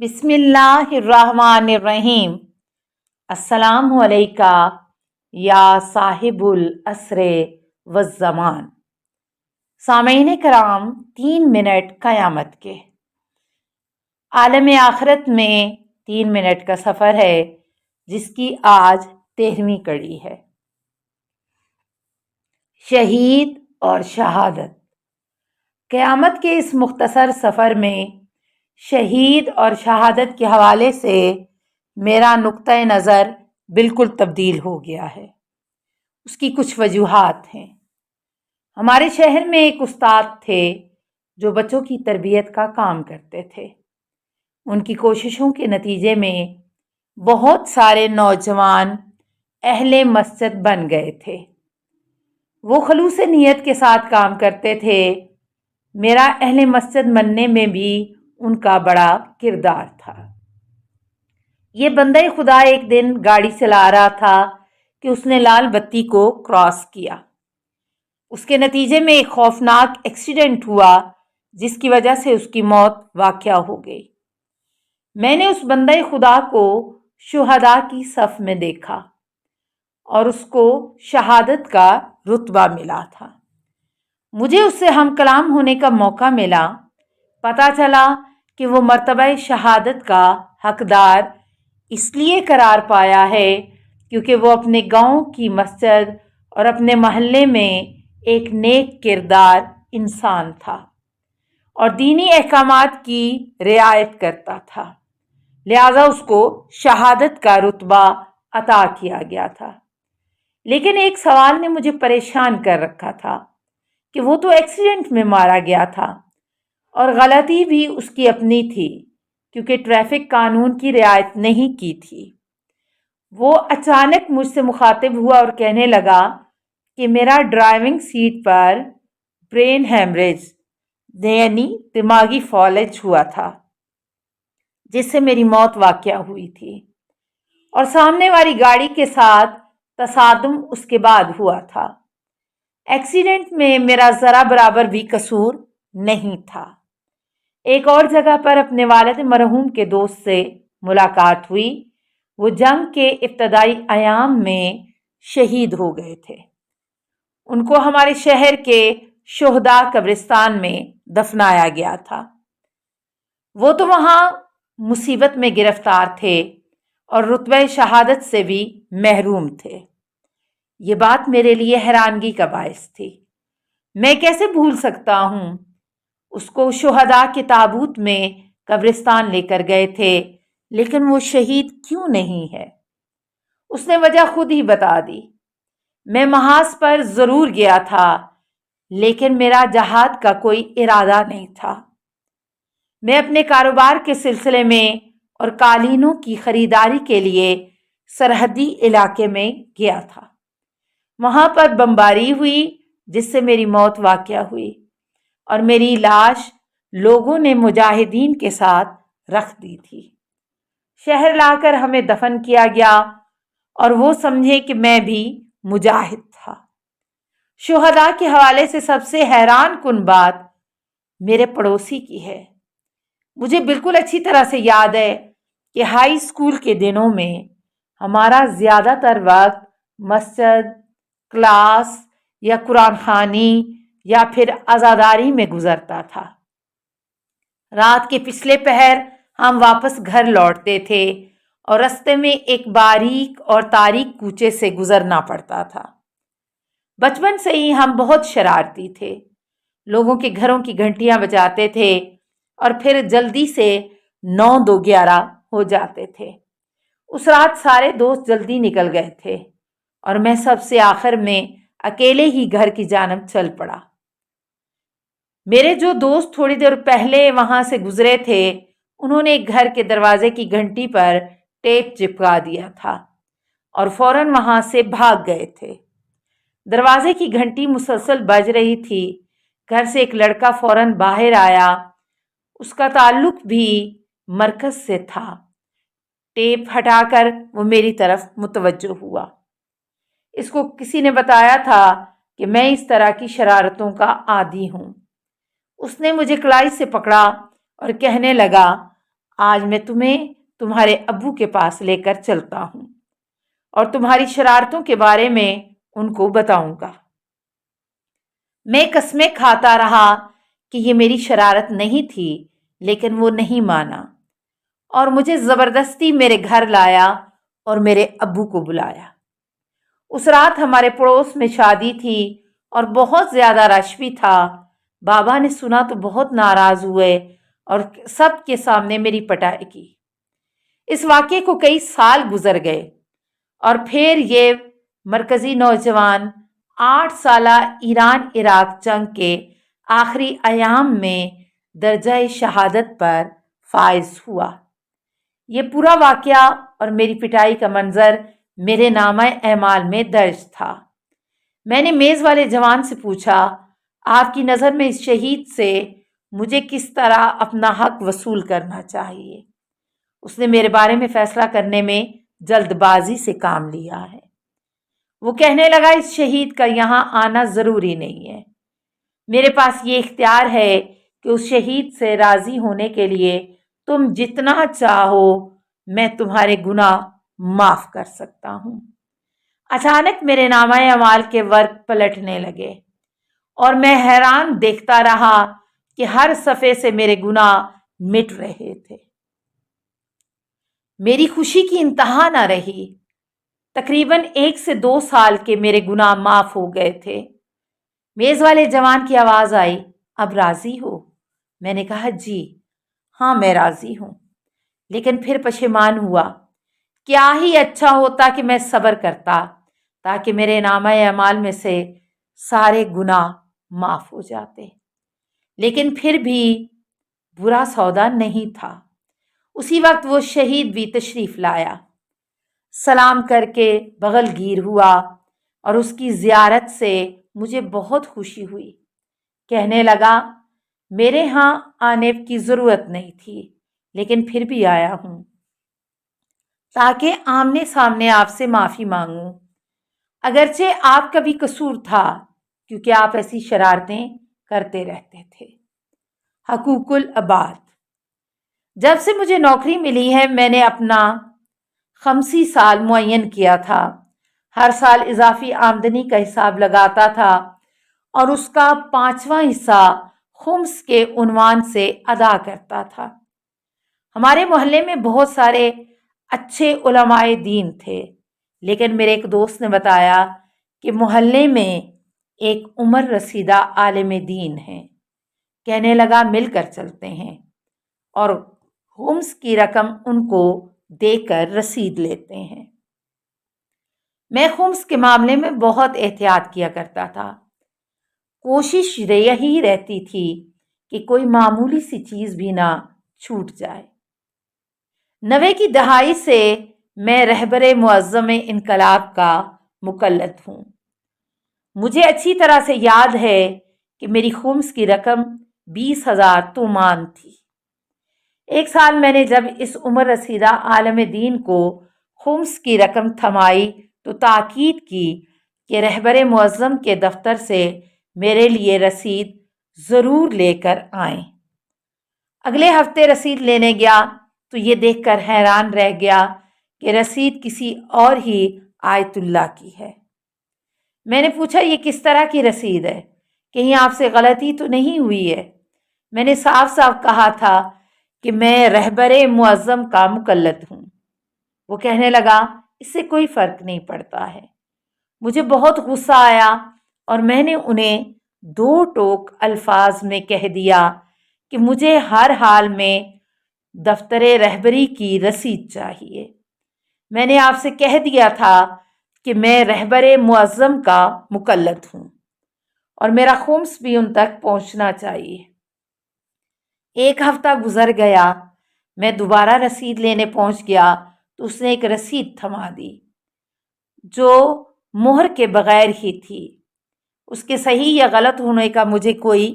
بسم اللہ الرحمن الرحیم۔ السلام علیکہ یا صاحب العصر والزمان۔ سامعین کرام، 3 منٹ قیامت کے عالم آخرت میں 3 منٹ کا سفر ہے، جس کی آج 13ویں کڑی ہے۔ شہید اور شہادت۔ قیامت کے اس مختصر سفر میں شہید اور شہادت کے حوالے سے میرا نقطۂ نظر بالکل تبدیل ہو گیا ہے۔ اس کی کچھ وجوہات ہیں۔ ہمارے شہر میں ایک استاد تھے جو بچوں کی تربیت کا کام کرتے تھے۔ ان کی کوششوں کے نتیجے میں بہت سارے نوجوان اہل مسجد بن گئے تھے۔ وہ خلوص نیت کے ساتھ کام کرتے تھے۔ میرا اہل مسجد بننے میں بھی ان کا بڑا کردار تھا۔ یہ بندہ خدا ایک دن گاڑی چلا رہا تھا کہ اس نے لال بتی کو کراس کیا۔ اس کے نتیجے میں ایک خوفناک ایکسیڈنٹ ہوا، جس کی وجہ سے اس کی موت واقع ہو گئی۔ میں نے اس بندہ خدا کو شہداء کی صف میں دیکھا اور اس کو شہادت کا رتبہ ملا تھا۔ مجھے اس سے ہم کلام ہونے کا موقع ملا۔ پتہ چلا کہ وہ مرتبہ شہادت کا حقدار اس لیے قرار پایا ہے کیونکہ وہ اپنے گاؤں کی مسجد اور اپنے محلے میں ایک نیک کردار انسان تھا اور دینی احکامات کی رعایت کرتا تھا، لہذا اس کو شہادت کا رتبہ عطا کیا گیا تھا۔ لیکن ایک سوال نے مجھے پریشان کر رکھا تھا کہ وہ تو ایکسیڈنٹ میں مارا گیا تھا اور غلطی بھی اس کی اپنی تھی کیونکہ ٹریفک قانون کی رعایت نہیں کی تھی۔ وہ اچانک مجھ سے مخاطب ہوا اور کہنے لگا کہ میرا ڈرائیونگ سیٹ پر برین ہیمریج یعنی دماغی فالج ہوا تھا، جس سے میری موت واقع ہوئی تھی، اور سامنے والی گاڑی کے ساتھ تصادم اس کے بعد ہوا تھا۔ ایکسیڈنٹ میں میرا ذرا برابر بھی قصور نہیں تھا۔ ایک اور جگہ پر اپنے والد مرحوم کے دوست سے ملاقات ہوئی۔ وہ جنگ کے ابتدائی ایام میں شہید ہو گئے تھے۔ ان کو ہمارے شہر کے شہداء قبرستان میں دفنایا گیا تھا۔ وہ تو وہاں مصیبت میں گرفتار تھے اور رتبہ شہادت سے بھی محروم تھے۔ یہ بات میرے لیے حیرانگی کا باعث تھی۔ میں کیسے بھول سکتا ہوں؟ اس کو شہداء کے تابوت میں قبرستان لے کر گئے تھے، لیکن وہ شہید کیوں نہیں ہے؟ اس نے وجہ خود ہی بتا دی۔ میں محاذ پر ضرور گیا تھا، لیکن میرا جہاد کا کوئی ارادہ نہیں تھا۔ میں اپنے کاروبار کے سلسلے میں اور قالینوں کی خریداری کے لیے سرحدی علاقے میں گیا تھا۔ وہاں پر بمباری ہوئی، جس سے میری موت واقع ہوئی اور میری لاش لوگوں نے مجاہدین کے ساتھ رکھ دی تھی۔ شہر لا کر ہمیں دفن کیا گیا اور وہ سمجھے کہ میں بھی مجاہد تھا۔ شہداء کے حوالے سے سب سے حیران کن بات میرے پڑوسی کی ہے۔ مجھے بالکل اچھی طرح سے یاد ہے کہ ہائی اسکول کے دنوں میں ہمارا زیادہ تر وقت مسجد، کلاس یا قرآن خوانی یا پھر عزاداری میں گزرتا تھا۔ رات کے پچھلے پہر ہم واپس گھر لوٹتے تھے اور راستے میں ایک باریک اور تاریک کوچے سے گزرنا پڑتا تھا۔ بچپن سے ہی ہم بہت شرارتی تھے۔ لوگوں کے گھروں کی گھنٹیاں بجاتے تھے اور پھر جلدی سے 9-2-11 ہو جاتے تھے۔ اس رات سارے دوست جلدی نکل گئے تھے اور میں سب سے آخر میں اکیلے ہی گھر کی جانب چل پڑا۔ میرے جو دوست تھوڑی دیر پہلے وہاں سے گزرے تھے، انہوں نے گھر کے دروازے کی گھنٹی پر ٹیپ چپکا دیا تھا اور فوراً وہاں سے بھاگ گئے تھے۔ دروازے کی گھنٹی مسلسل بج رہی تھی۔ گھر سے ایک لڑکا فوراً باہر آیا۔ اس کا تعلق بھی مرکز سے تھا۔ ٹیپ ہٹا کر وہ میری طرف متوجہ ہوا۔ اس کو کسی نے بتایا تھا کہ میں اس طرح کی شرارتوں کا عادی ہوں۔ اس نے مجھے کلائی سے پکڑا اور کہنے لگا، آج میں تمہیں تمہارے ابو کے پاس لے کر چلتا ہوں اور تمہاری شرارتوں کے بارے میں ان کو بتاؤں گا۔ میں قسمیں کھاتا رہا کہ یہ میری شرارت نہیں تھی، لیکن وہ نہیں مانا اور مجھے زبردستی میرے گھر لایا اور میرے ابو کو بلایا۔ اس رات ہمارے پڑوس میں شادی تھی اور بہت زیادہ رش بھی تھا۔ بابا نے سنا تو بہت ناراض ہوئے اور سب کے سامنے میری پٹائی کی۔ اس واقعے کو کئی سال گزر گئے اور پھر یہ مرکزی نوجوان 8 سالہ ایران عراق جنگ کے آخری ایام میں درجہ شہادت پر فائز ہوا۔ یہ پورا واقعہ اور میری پٹائی کا منظر میرے نامہ اعمال میں درج تھا۔ میں نے میز والے جوان سے پوچھا، آپ کی نظر میں اس شہید سے مجھے کس طرح اپنا حق وصول کرنا چاہیے؟ اس نے میرے بارے میں فیصلہ کرنے میں جلد بازی سے کام لیا ہے۔ وہ کہنے لگا، اس شہید کا یہاں آنا ضروری نہیں ہے۔ میرے پاس یہ اختیار ہے کہ اس شہید سے راضی ہونے کے لیے تم جتنا چاہو میں تمہارے گناہ معاف کر سکتا ہوں۔ اچانک میرے نامہ اعمال کے ورق پلٹنے لگے اور میں حیران دیکھتا رہا کہ ہر صفحے سے میرے گناہ مٹ رہے تھے۔ میری خوشی کی انتہا نہ رہی۔ تقریباً 1 سے 2 سال کے میرے گناہ معاف ہو گئے تھے۔ میز والے جوان کی آواز آئی، اب راضی ہو؟ میں نے کہا، جی ہاں میں راضی ہوں، لیکن پھر پشیمان ہوا۔ کیا ہی اچھا ہوتا کہ میں صبر کرتا تاکہ میرے نامہ اعمال میں سے سارے گناہ معاف ہو جاتے، لیکن پھر بھی برا سودا نہیں تھا۔ اسی وقت وہ شہید بھی تشریف لایا، سلام کر کے بغل گیر ہوا اور اس کی زیارت سے مجھے بہت خوشی ہوئی۔ کہنے لگا، میرے ہاں آنے کی ضرورت نہیں تھی، لیکن پھر بھی آیا ہوں تاکہ آمنے سامنے آپ سے معافی مانگوں، اگرچہ آپ کا بھی قصور تھا کیونکہ آپ ایسی شرارتیں کرتے رہتے تھے۔ حقوق العباد۔ جب سے مجھے نوکری ملی ہے میں نے اپنا 50 سال معین کیا تھا۔ ہر سال اضافی آمدنی کا حساب لگاتا تھا اور اس کا 5واں حصہ خمس کے عنوان سے ادا کرتا تھا۔ ہمارے محلے میں بہت سارے اچھے علماء دین تھے، لیکن میرے ایک دوست نے بتایا کہ محلے میں ایک عمر رسیدہ عالم دین ہے۔ کہنے لگا، مل کر چلتے ہیں اور خمس کی رقم ان کو دے کر رسید لیتے ہیں۔ میں خمس کے معاملے میں بہت احتیاط کیا کرتا تھا۔ کوشش یہی رہتی تھی کہ کوئی معمولی سی چیز بھی نہ چھوٹ جائے۔ 90 کی دہائی سے میں رہبر معظم انقلاب کا مقلد ہوں۔ مجھے اچھی طرح سے یاد ہے کہ میری خمس کی رقم 20,000 تومان تھی۔ ایک سال میں نے جب اس عمر رسیدہ عالم دین کو خمس کی رقم تھمائی تو تاکید کی کہ رہبر معظم کے دفتر سے میرے لیے رسید ضرور لے کر آئیں۔ اگلے ہفتے رسید لینے گیا تو یہ دیکھ کر حیران رہ گیا کہ رسید کسی اور ہی آیت اللہ کی ہے۔ میں نے پوچھا، یہ کس طرح کی رسید ہے؟ کہیں آپ سے غلطی تو نہیں ہوئی ہے؟ میں نے صاف صاف کہا تھا کہ میں رہبر معظم کا مقلد ہوں۔ وہ کہنے لگا، اس سے کوئی فرق نہیں پڑتا ہے۔ مجھے بہت غصہ آیا اور میں نے انہیں 2 ٹوک الفاظ میں کہہ دیا کہ مجھے ہر حال میں دفتر رہبری کی رسید چاہیے۔ میں نے آپ سے کہہ دیا تھا کہ میں رہبر معظم کا مقلد ہوں اور میرا خمس بھی ان تک پہنچنا چاہیے۔ 1 ہفتہ گزر گیا، میں دوبارہ رسید لینے پہنچ گیا تو اس نے ایک رسید تھما دی جو مہر کے بغیر ہی تھی۔ اس کے صحیح یا غلط ہونے کا مجھے کوئی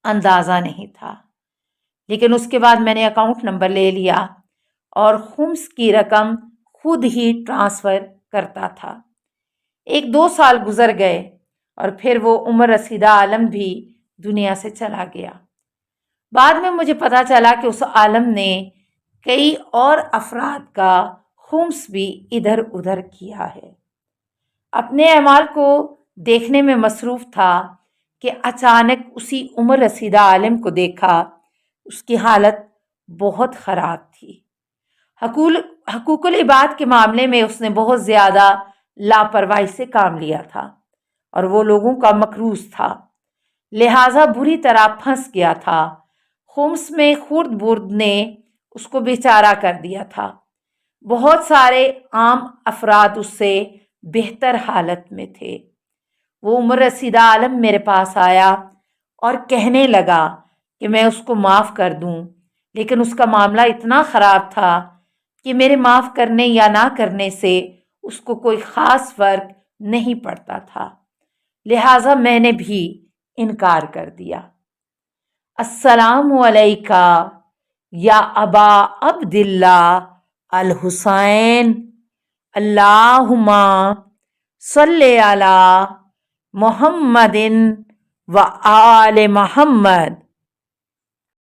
اندازہ نہیں تھا، لیکن اس کے بعد میں نے اکاؤنٹ نمبر لے لیا اور خمس کی رقم خود ہی ٹرانسفر کرتا تھا۔ 1-2 سال گزر گئے اور پھر وہ عمر رسیدہ عالم بھی دنیا سے چلا گیا۔ بعد میں مجھے پتہ چلا کہ اس عالم نے کئی اور افراد کا خمس بھی ادھر ادھر کیا ہے۔ اپنے اعمال کو دیکھنے میں مصروف تھا کہ اچانک اسی عمر رسیدہ عالم کو دیکھا۔ اس کی حالت بہت خراب تھی۔ حقوق العباد کے معاملے میں اس نے بہت زیادہ لاپرواہی سے کام لیا تھا اور وہ لوگوں کا مکروز تھا، لہٰذا بری طرح پھنس گیا تھا۔ خمس میں خرد برد نے اس کو بیچارہ کر دیا تھا۔ بہت سارے عام افراد اس سے بہتر حالت میں تھے۔ وہ عمر رسیدہ عالم میرے پاس آیا اور کہنے لگا کہ میں اس کو معاف کر دوں، لیکن اس کا معاملہ اتنا خراب تھا کہ میرے معاف کرنے یا نہ کرنے سے اس کو کوئی خاص فرق نہیں پڑتا تھا، لہٰذا میں نے بھی انکار کر دیا۔ السلام علیکہ یا ابا عبداللہ الحسین، اللہم صلی علی محمد و آل محمد۔